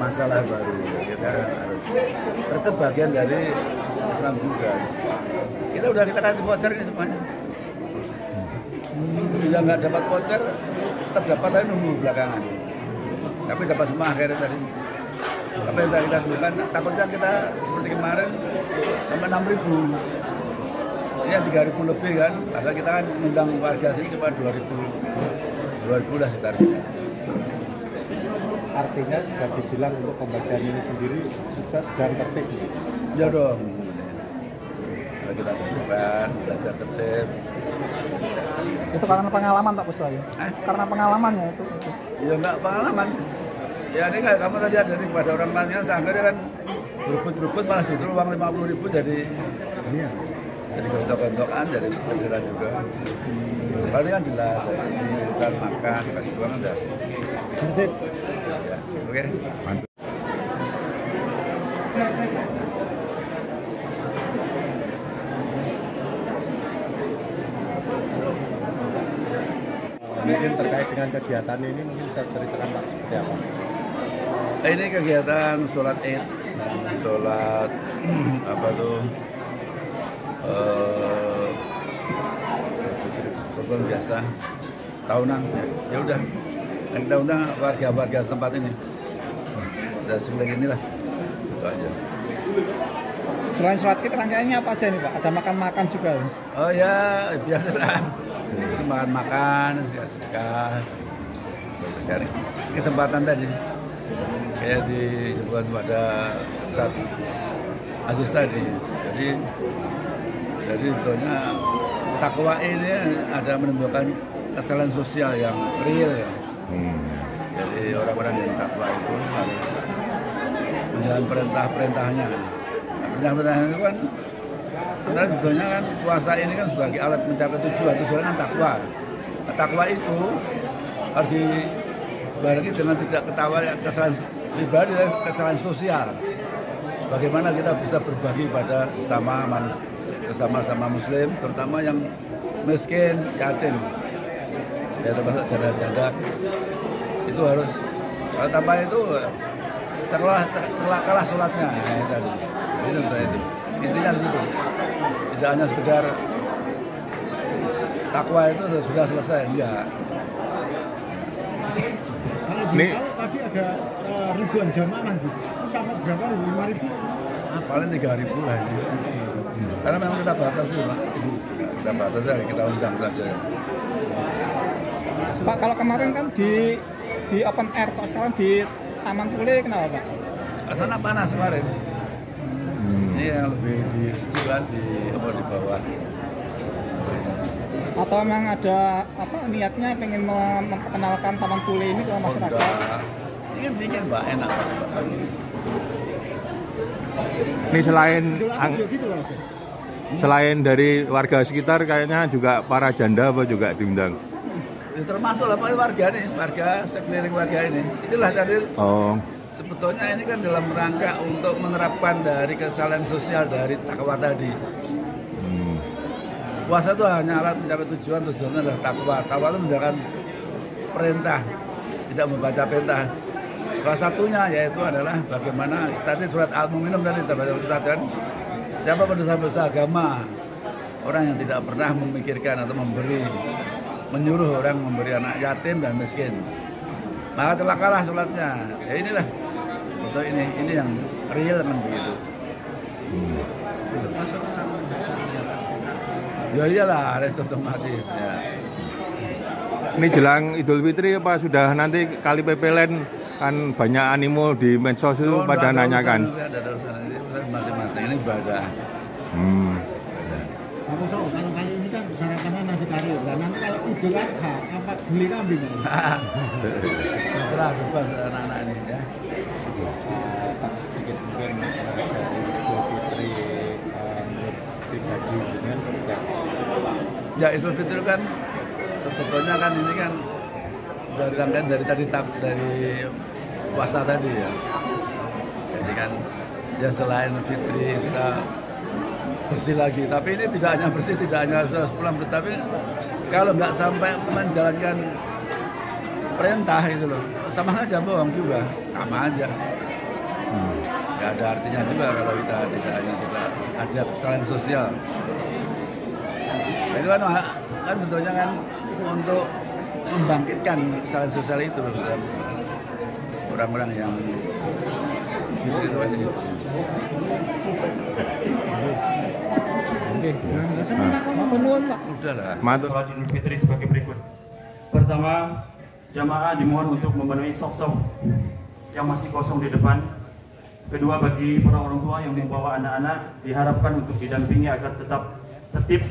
masalah baru. Kita harus tetap bagian dari Islam juga. Kita kasih voucher ini semuanya. Bila nggak dapat voucher, tetap dapat aja nunggu belakangan. Tapi dapat semua akhirnya tadi. Apa yang kita lakukan, takutnya kita seperti kemarin sampai 6.000. Ini 3.000 lebih kan, padahal kita kan undang warga sini cuma 2.000 lah sekitar. Artinya jika dibilang untuk pembagian ini sendiri sukses dan tertib. Ya dong. Kalau kita lakukan, belajar tertib. Itu karena pengalaman tak Bos ya? Karena pengalaman ya itu. Ya enggak pengalaman. Ya ini kan kamu lihat dari pada orang lainnya akhirnya kan berebut malah justru uang 50.000 jadi Iya. Jadi gontok-gontokan, jadi cedera juga. Paling kan jelas, kita makan, kasih uang udah. Tertib. Ya, oke. Mantap. Mungkin terkait dengan kegiatan ini mungkin bisa ceritakan Pak seperti apa? Ini kegiatan sholat Id, sholat apa tuh? Kurban biasa tahunan ya udah yang kita undang warga tempat ini dan seperti inilah itu aja. Selain sholat Id rangkaiannya apa aja nih Pak? Ada makan-makan juga? Oh ya biasa lah, makan sedekah cari kesempatan tadi kayak di buat pada saat Aziz tadi jadi sebetulnya takwa ini ada menunjukkan kesalahan sosial yang real ya. Jadi orang-orang yang takwa itu harus menjalankan perintah-perintahnya. Perintah-perintahnya itu kan karena sebetulnya kan puasa ini kan sebagai alat mencapai tujuan kan takwa. Takwa itu harus dibarengi dengan tidak ketawa kesalahan pribadi dan kesalahan sosial. Bagaimana kita bisa berbagi pada sesama muslim, terutama yang miskin, yatim, ya termasuk janda-janda. Itu harus kalau tanpa itu kalah sholatnya. Itu intinya di situ. Tidak hanya sekedar takwa itu sudah selesai, enggak. Kalau di tadi ada ribuan jamaah gitu, sama berapa? 5.000? Paling 3.000 lah ini. Karena memang kita batasi Pak. Kita batasi, kita undang saja. Pak, kalau kemarin kan di open air, kok sekarang di Taman Pule kenapa Pak? Karena panas kemarin. Ini yang lebih di bawah. Atau memang ada niatnya pengen memperkenalkan Taman Pule ini ke masyarakat? Ini bikin Mbak enak. Ini selain dari warga sekitar kayaknya juga para janda apa juga diundang? Ya, termasuk lah Pak warga sekeliling warga ini. Itulah tadi. Sebetulnya ini kan dalam rangka untuk menerapkan dari kesalahan sosial dari takwa tadi. Puasa itu hanya alat mencapai tujuannya adalah takwa. Takwa itu menjalankan perintah, tidak membaca perintah. Salah satunya yaitu adalah bagaimana tadi surat Al-Mu'minun tadi kita baca kan, siapa pendosa-pendosa agama, orang yang tidak pernah memikirkan atau menyuruh orang memberi anak yatim dan miskin, maka celakalah sholatnya. Ya inilah untuk ini yang real kan begitu. Ya iyalah, itu otomatis ya. Ini jelang Idul Fitri apa sudah nanti kali PPLN kan banyak animo di medsos itu pada nanyakan. Ada urusan ini masing-masing ini ibadah. Aku kalau kali ini kan sarapannya nasi kari. Nah nanti kalau Idul Adha apa beli kambing? Terserah bebas anak-anak ini ya. Pak sedikit mungkin dari Idul Fitri pribadi dengan seperti apa? Ya Idul Fitri kan sebetulnya kan ini kan dari rangkaian dari puasa tadi ya. Jadi kan ya selain Fitri kita bersih lagi, tapi ini tidak hanya bersih, tidak hanya pulang bersih, tapi kalau nggak sampai menjalankan perintah itu loh, sama saja bohong juga, sama aja. Nggak ada artinya juga kalau kita tidak ada kesalahan sosial. Itu kan bentuknya kan untuk membangkitkan kesalahan sosial itu dalam orang-orang yang gitu kan. Udahlah. Sholat Idul Fitri sebagai berikut. Pertama, jamaah dimohon untuk memenuhi saf-saf yang masih kosong di depan. Kedua, bagi para orang tua yang membawa anak-anak diharapkan untuk didampingi agar tetap tertib